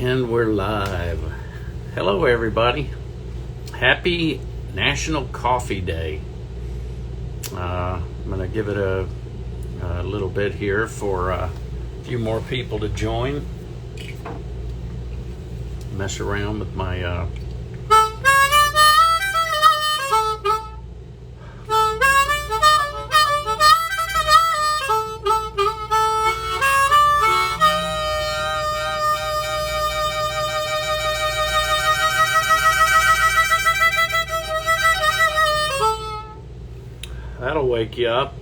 And we're live. Hello, everybody. Happy National Coffee Day. I'm going to give it a little bit here for a few more people to join. Mess around with my that'll wake you up.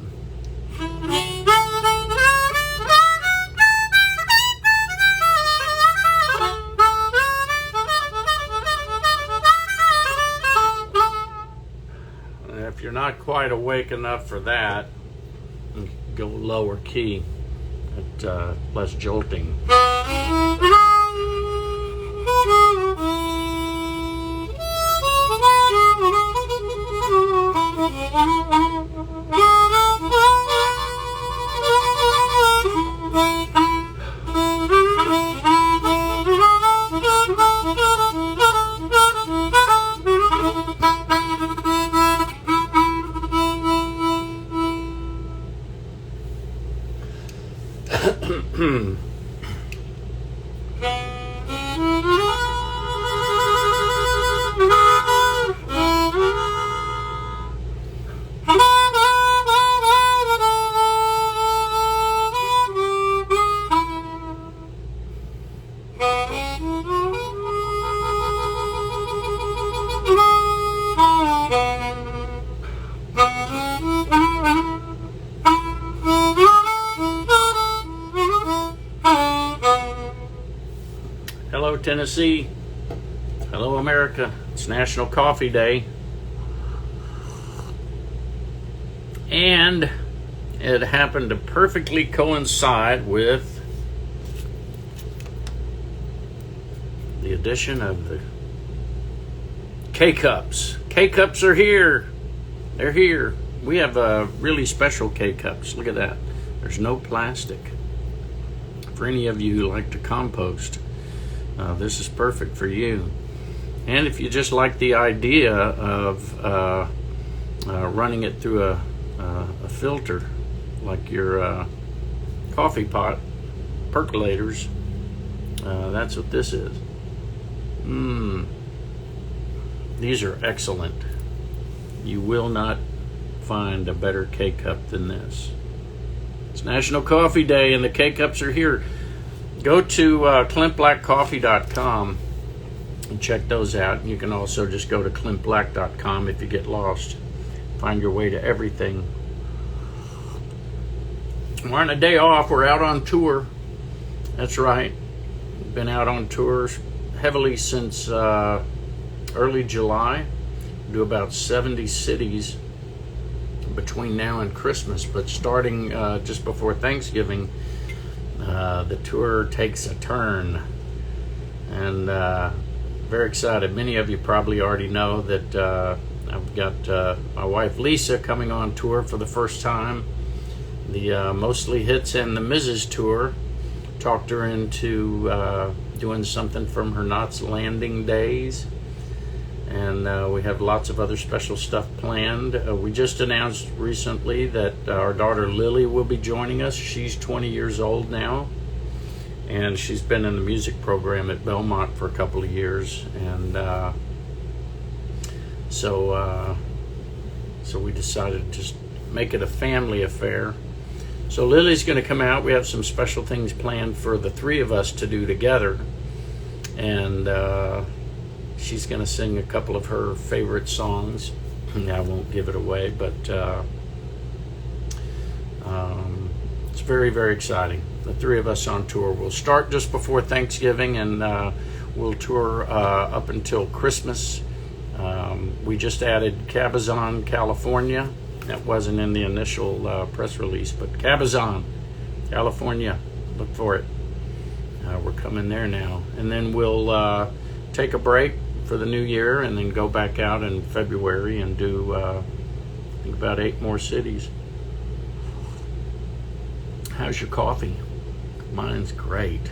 If you're not quite awake enough for that, go lower key, but less jolting. Hello, Tennessee. Hello, America. It's National Coffee Day. And it happened to perfectly coincide with the addition of the K-Cups. K-Cups are here. They're here. We have really special K-Cups. Look at that. There's no plastic. For any of you who like to compost, this is perfect for you. And if you just like the idea of running it through a filter, like your coffee pot percolators, that's what this is. These are excellent. You will not find a better K-Cup than this. It's National Coffee Day and the K-Cups are here. Go to clintblackcoffee.com and check those out. You can also just go to clintblack.com if you get lost. Find your way to everything. We're on a day off. We're out on tour. That's right. Been out on tours heavily since early July. Do about 70 cities between now and Christmas, but starting just before Thanksgiving, the tour takes a turn, and very excited. Many of you probably already know that I've got my wife Lisa coming on tour for the first time. The Mostly Hits and the Mrs. Tour talked her into doing something from her Knots Landing days, and we have lots of other special stuff planned. We just announced recently that our daughter Lily will be joining us. She's 20 years old now, and she's been in the music program at Belmont for a couple of years, and so we decided to just make it a family affair. So Lily's going to come out. We have some special things planned for the three of us to do together, and she's going to sing a couple of her favorite songs. I won't give it away, but it's very, very exciting. The three of us on tour. We'll start just before Thanksgiving, and we'll tour up until Christmas. We just added Cabazon, California. That wasn't in the initial press release, but Cabazon, California. Look for it. We're coming there now. And then we'll take a break for the new year and then go back out in February and do I think about 8 more cities. How's your coffee? Mine's great.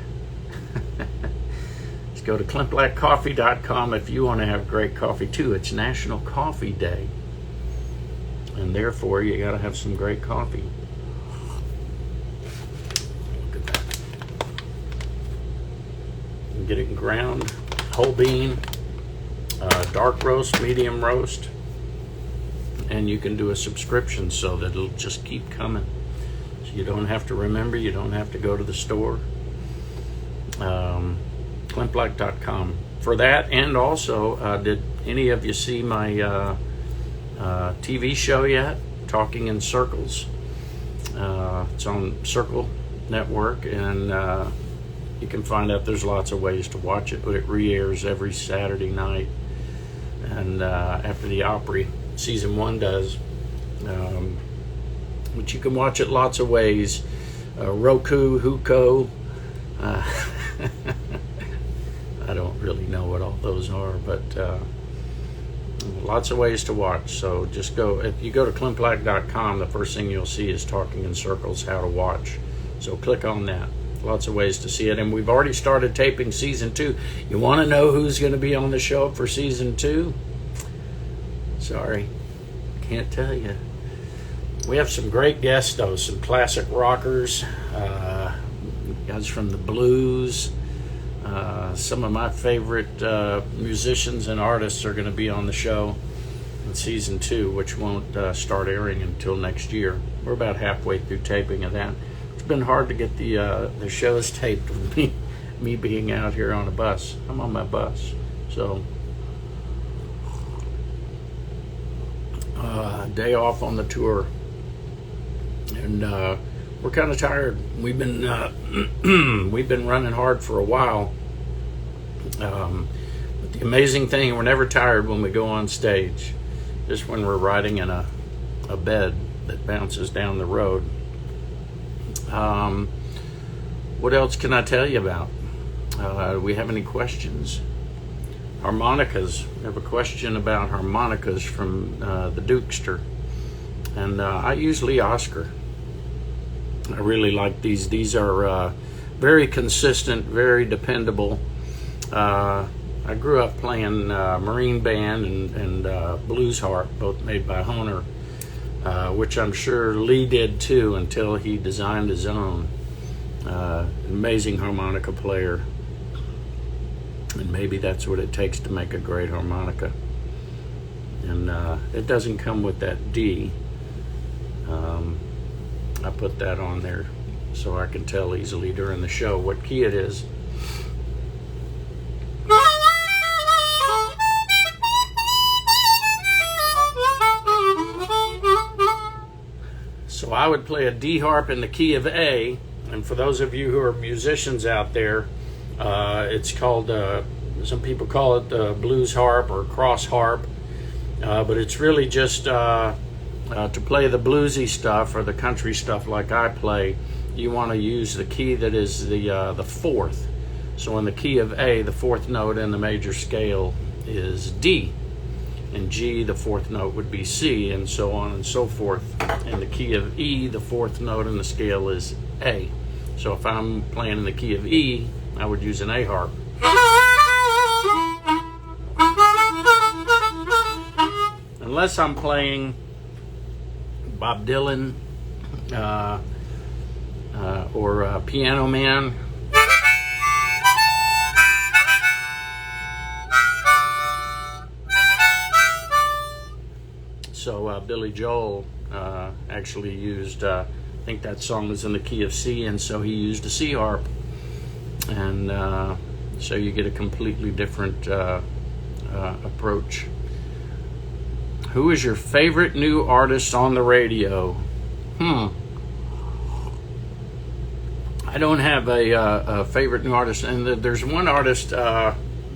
Go to clintblackcoffee.com if you want to have great coffee too. It's National Coffee Day, and therefore you got to have some great coffee. Look at that. You can get it ground, whole bean, dark roast, medium roast, and you can do a subscription so that it'll just keep coming. So you don't have to remember, you don't have to go to the store. clintblack.com for that. And also, did any of you see my TV show yet, Talking in Circles? It's on Circle Network, and you can find out there's lots of ways to watch it, but it re-airs every Saturday night, and after the Opry season 1 does. But you can watch it lots of ways. Roku, Huko, I don't really know what all those are, but lots of ways to watch. So just go, if you go to clintblack.com, the first thing you'll see is Talking in Circles, how to watch. So click on that. Lots of ways to see it. And we've already started taping season 2. You want to know who's going to be on the show for season 2? Sorry, can't tell you. We have some great guests though, some classic rockers, guys from the blues. Some of my favorite musicians and artists are going to be on the show in season 2, which won't start airing until next year. We're about halfway through taping of that. It's been hard to get the shows taped with me being out here on a bus. I'm on my bus, so day off on the tour, and we're kind of tired. We've been running hard for a while. But the amazing thing, we're never tired when we go on stage. Just when we're riding in a bed that bounces down the road. What else can I tell you about? Do we have any questions? Harmonicas. We have a question about harmonicas from the Dukester. And I use Lee Oscar. I really like these. These are very consistent, very dependable. I grew up playing Marine Band and blues harp, both made by Hohner, which I'm sure Lee did too until he designed his own. Amazing harmonica player. And maybe that's what it takes to make a great harmonica. And it doesn't come with that D. I put that on there so I can tell easily during the show what key it is. So I would play a D harp in the key of A, and for those of you who are musicians out there, it's called, some people call it the blues harp or cross harp, but it's really just to play the bluesy stuff or the country stuff like I play. You want to use the key that is the fourth. So in the key of A, the fourth note in the major scale is D. In G, the fourth note would be C, and so on and so forth. In the key of E, the fourth note in the scale is A. So if I'm playing in the key of E, I would use an A harp. Unless I'm playing Bob Dylan or Piano Man. So Billy Joel actually used, I think that song was in the key of C, and so he used a C harp. And so you get a completely different approach. Who is your favorite new artist on the radio? I don't have a favorite new artist, and there's one artist that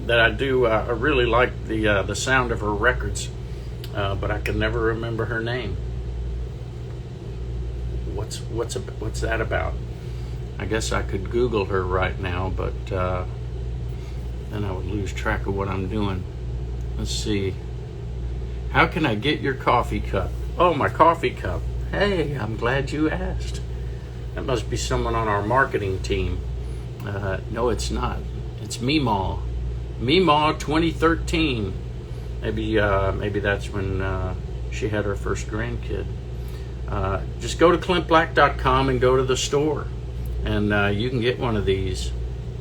I do. I really like the sound of her records. But I can never remember her name. What's that about? I guess I could Google her right now, but then I would lose track of what I'm doing. Let's see. How can I get your coffee cup? Oh, my coffee cup. Hey, I'm glad you asked. That must be someone on our marketing team. No, it's not. It's Meemaw. Meemaw 2013. Maybe that's when she had her first grandkid. Just go to clintblack.com and go to the store, and you can get one of these.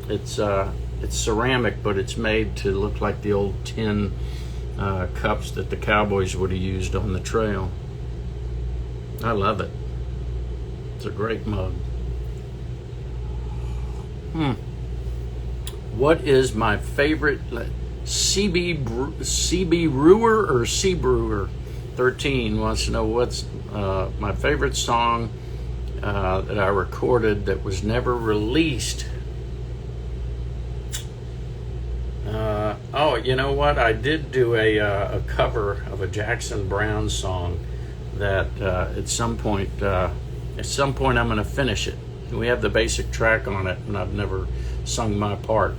It's ceramic, but it's made to look like the old tin cups that the cowboys would have used on the trail. I love it. It's a great mug. What is my favorite? CB Brewer or C Brewer 13 wants to know what's my favorite song that I recorded that was never released. Oh, you know what? I did do a cover of a Jackson Browne song that at some point I'm going to finish it. We have the basic track on it, and I've never sung my part.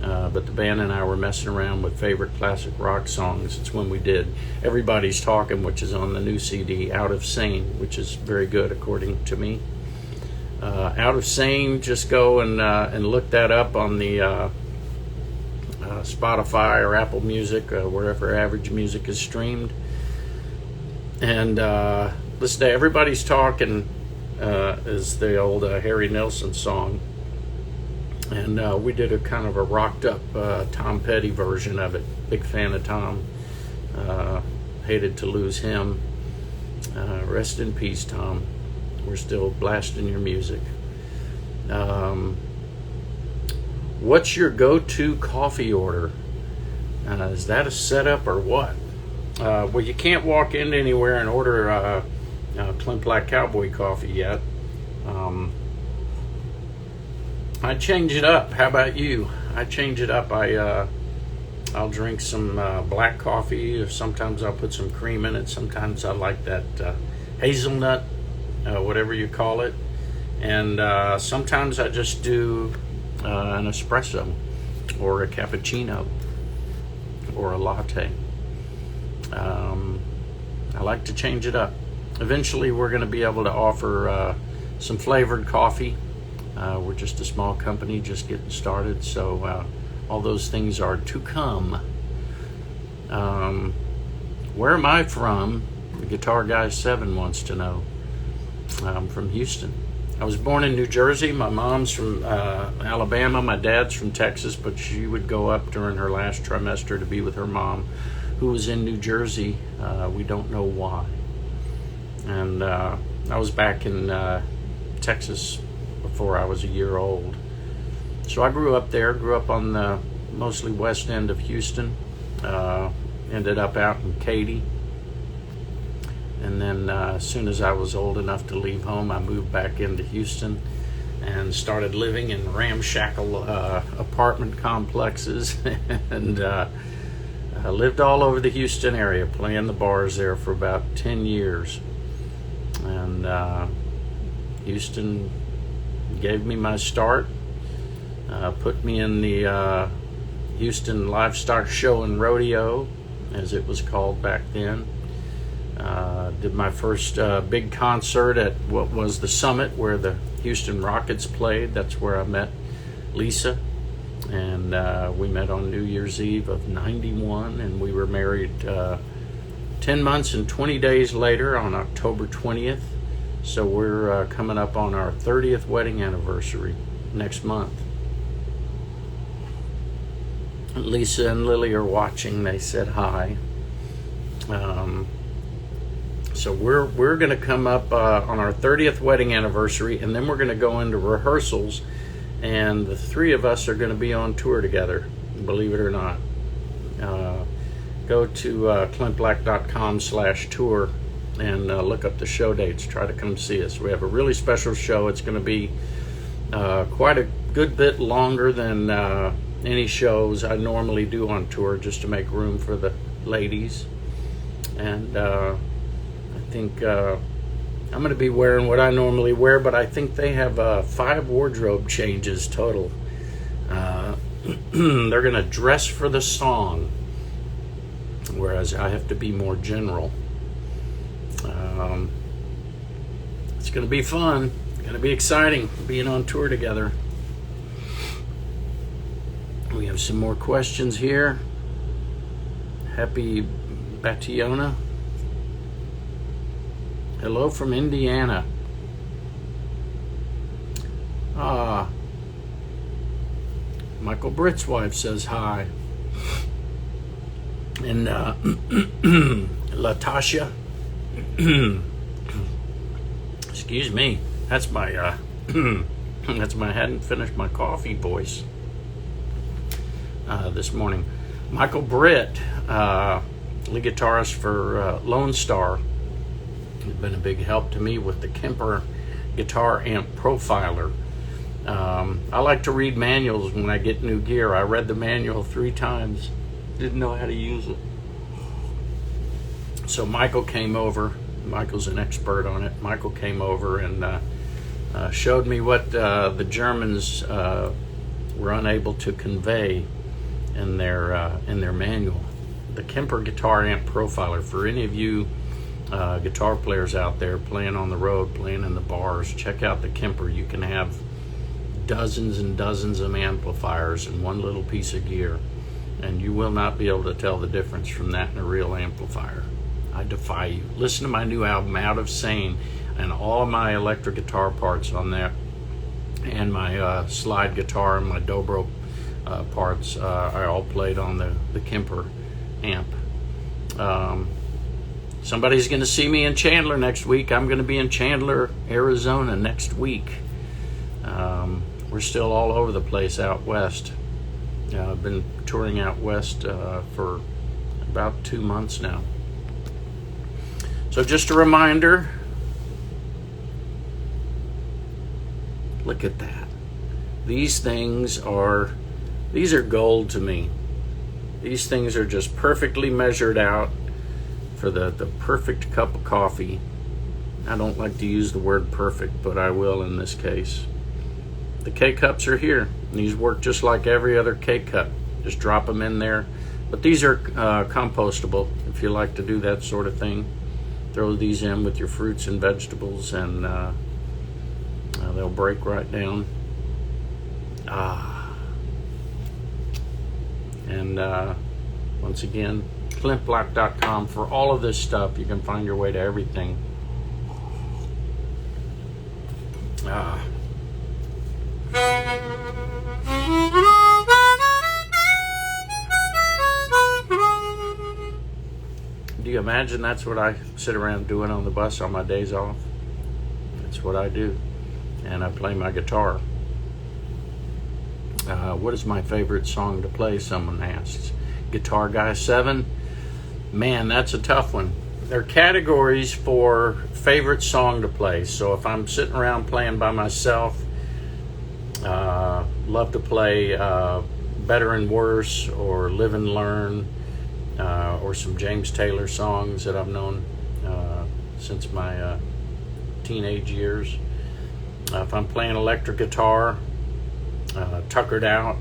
But the band and I were messing around with favorite classic rock songs. It's when we did Everybody's Talking, which is on the new CD, Out of Sane, which is very good according to me. Out of Sane, just go and look that up on the Spotify or Apple Music, wherever average music is streamed. And listen to Everybody's Talking is the old Harry Nilsson song. And we did a kind of a rocked up Tom Petty version of it. Big fan of Tom. Hated to lose him. Rest in peace, Tom. We're still blasting your music. What's your go-to coffee order? Is that a setup or what? Well, you can't walk in anywhere and order Clint Black Cowboy coffee yet. I change it up. How about you? I change it up. I'll drink some black coffee, or sometimes I'll put some cream in it. Sometimes I like that hazelnut, whatever you call it. And sometimes I just do an espresso or a cappuccino or a latte. I like to change it up. Eventually we're going to be able to offer some flavored coffee. We're just a small company just getting started, so all those things are to come. Where am I from? The Guitar Guy 7 wants to know. I'm from Houston. I was born in New Jersey. My mom's from Alabama. My dad's from Texas, but she would go up during her last trimester to be with her mom, who was in New Jersey. We don't know why. And I was back in Texas before I was a year old. So I grew up there, grew up on the mostly west end of Houston, ended up out in Katy. And then as soon as I was old enough to leave home, I moved back into Houston and started living in ramshackle apartment complexes. And I lived all over the Houston area, playing the bars there for about 10 years. And Houston gave me my start, put me in the Houston Livestock Show and Rodeo, as it was called back then. Did my first big concert at what was the Summit, where the Houston Rockets played. That's where I met Lisa, and we met on New Year's Eve of '91, and we were married 10 months and 20 days later on October 20th. So we're coming up on our 30th wedding anniversary next month. Lisa and Lily are watching. They said hi. So we're going to come up on our 30th wedding anniversary, and then we're going to go into rehearsals, and the three of us are going to be on tour together, believe it or not. Go to clintblack.com/tour and look up the show dates. Try to come see us. We have a really special show. It's going to be quite a good bit longer than any shows I normally do on tour, just to make room for the ladies. And I think I'm going to be wearing what I normally wear, but I think they have 5 wardrobe changes total. They're going to dress for the song, whereas I have to be more general. It's going to be fun. It's going to be exciting being on tour together. We have some more questions here. Happy Bationa. Hello from Indiana. Michael Britt's wife says hi. And Latasha. Excuse me. That's my that's my hadn't finished my coffee voice this morning. Michael Britt, lead guitarist for Lone Star, has been a big help to me with the Kemper guitar amp profiler. I like to read manuals when I get new gear. I read the manual 3 times, didn't know how to use it. So Michael came over. Michael's an expert on it. Michael came over and showed me what the Germans were unable to convey in their manual. The Kemper guitar amp profiler. For any of you guitar players out there playing on the road, playing in the bars, check out the Kemper. You can have dozens and dozens of amplifiers in one little piece of gear, and you will not be able to tell the difference from that and a real amplifier. I defy you. Listen to my new album, Out of Sane, and all of my electric guitar parts on there, and my slide guitar and my dobro parts are all played on the Kemper amp. Somebody's going to see me in Chandler next week. I'm going to be in Chandler, Arizona next week. We're still all over the place out west. I've been touring out west for about 2 months now. So just a reminder, look at that. These are gold to me. These things are just perfectly measured out for the perfect cup of coffee. I don't like to use the word perfect, but I will in this case. The K-cups are here. These work just like every other K-cup. Just drop them in there. But these are compostable if you like to do that sort of thing. Throw these in with your fruits and vegetables, and they'll break right down. And once again, clintblack.com for all of this stuff. You can find your way to everything. Do you imagine that's what I sit around doing on the bus on my days off? That's what I do. And I play my guitar. What is my favorite song to play? Someone asks. Guitar Guy 7. Man, that's a tough one. There are categories for favorite song to play. So if I'm sitting around playing by myself, love to play Better and Worse or Live and Learn, or some James Taylor songs that I've known since my teenage years. If I'm playing electric guitar, Tuckered Out,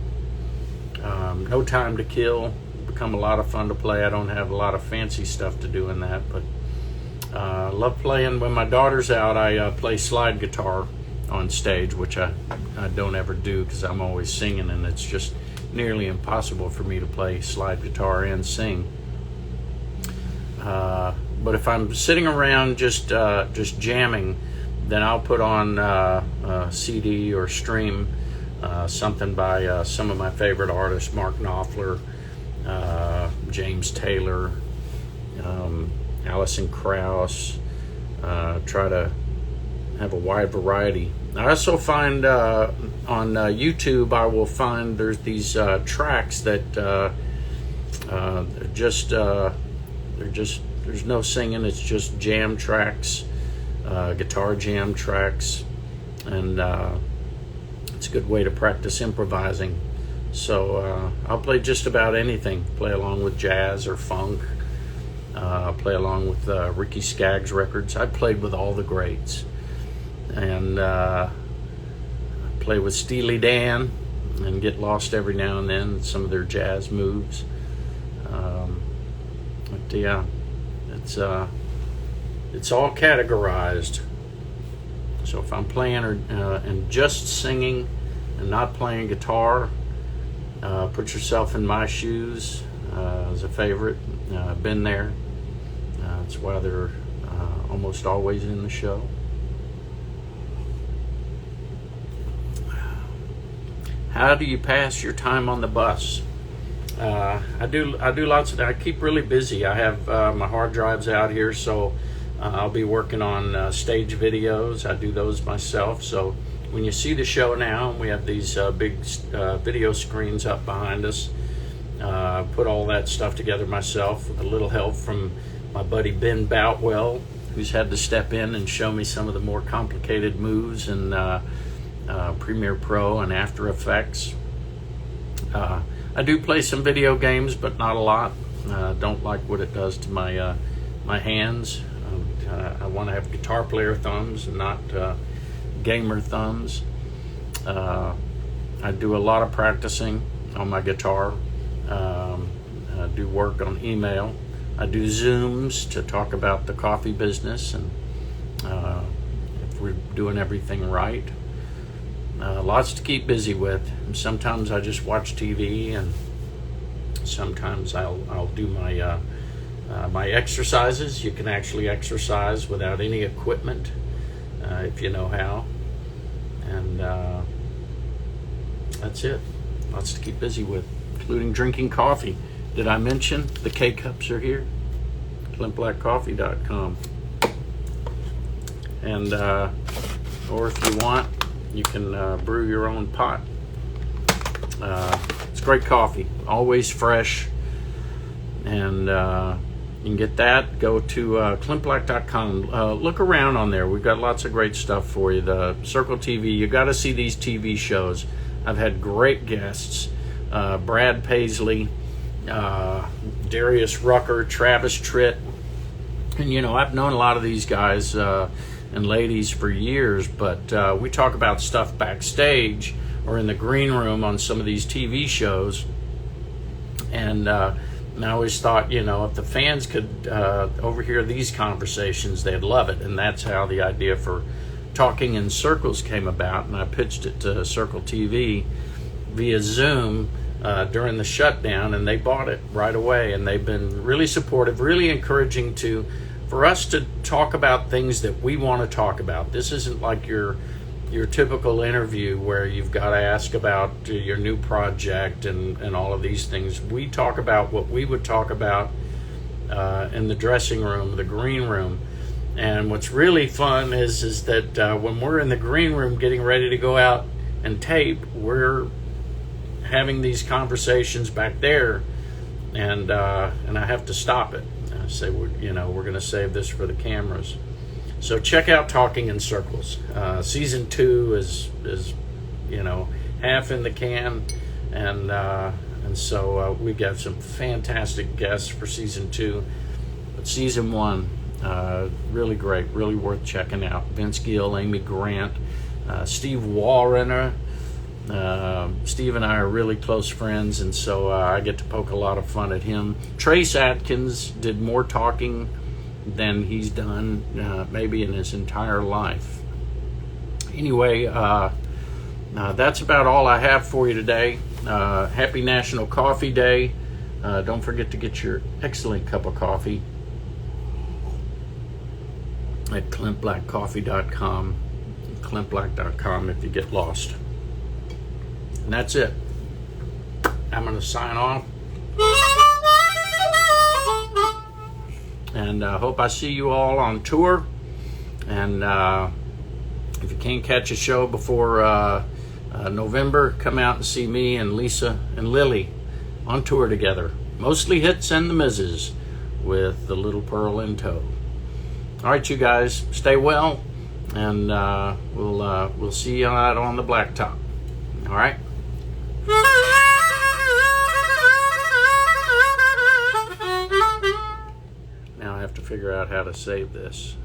No Time to Kill, become a lot of fun to play. I don't have a lot of fancy stuff to do in that, but love playing. When my daughter's out, I play slide guitar on stage, which I don't ever do because I'm always singing, and it's just nearly impossible for me to play slide guitar and sing. But if I'm sitting around just jamming, then I'll put on a CD or stream something by some of my favorite artists, Mark Knopfler, James Taylor, Alison Krauss. Try to have a wide variety. I also find on YouTube, I will find there's these tracks that there's no singing. It's just jam tracks, guitar jam tracks, and it's a good way to practice improvising. So I'll play just about anything. Play along with jazz or funk. Play along with Ricky Skaggs records. I played with all the greats, and play with Steely Dan and get lost every now and then in some of their jazz moves. But yeah, it's all categorized. So if I'm playing and just singing and not playing guitar, Put yourself in my shoes as a favorite. Been there. That's why they're almost always in the show. How do you pass your time on the bus? I do lots of. I keep really busy. I have my hard drives out here, so I'll be working on stage videos. I do those myself. So when you see the show now, we have these big video screens up behind us. Put all that stuff together myself with a little help from my buddy Ben Boutwell, who's had to step in and show me some of the more complicated moves in Premiere Pro and After Effects. I do play some video games, but not a lot. Don't like what it does to my my hands. I want to have guitar player thumbs and not gamer thumbs. I do a lot of practicing on my guitar. I do work on email. I do Zooms to talk about the coffee business and if we're doing everything right. Lots to keep busy with. Sometimes I just watch TV, and sometimes I'll do my my exercises. You can actually exercise without any equipment if you know how. And that's it. Lots to keep busy with, including drinking coffee. Did I mention the K-Cups are here? ClintBlackCoffee.com. And or if you want, you can brew your own pot. It's great coffee, always fresh. And you can get that. Go to ClintBlack.com. Look around on there. We've got lots of great stuff for you. The Circle TV, you got to see these TV shows. I've had great guests. Brad Paisley, Darius Rucker, Travis Tritt. And, you know, I've known a lot of these guys and ladies for years, but we talk about stuff backstage or in the green room on some of these TV shows. And I always thought, you know, if the fans could overhear these conversations, they'd love it. And that's how the idea for Talking in Circles came about. And I pitched it to Circle TV via Zoom during the shutdown, and they bought it right away. And they've been really supportive, really encouraging for us to talk about things that we want to talk about. This isn't like your typical interview where you've got to ask about your new project and all of these things. We talk about what we would talk about in the dressing room, the green room. And what's really fun is that when we're in the green room getting ready to go out and tape, we're having these conversations back there, and I have to stop it. I say, we're going to save this for the cameras. So check out Talking in Circles. Season 2 is half in the can, and so we've got some fantastic guests for season 2. But season 1, really great, really worth checking out. Vince Gill, Amy Grant, Steve Wallrenner. Steve and I are really close friends, and so I get to poke a lot of fun at him. Trace Atkins did more talking than he's done maybe in his entire life. Anyway, that's about all I have for you today. Happy National Coffee Day. Don't forget to get your excellent cup of coffee at ClintBlackCoffee.com, ClintBlack.com if you get lost. And that's it. I'm going to sign off. And I hope I see you all on tour. And if you can't catch a show before November, come out and see me and Lisa and Lily on tour together. Mostly Hits and the Misses with the Little Pearl in tow. All right, you guys, stay well, and we'll see you out on the blacktop. All right. Now I have to figure out how to save this.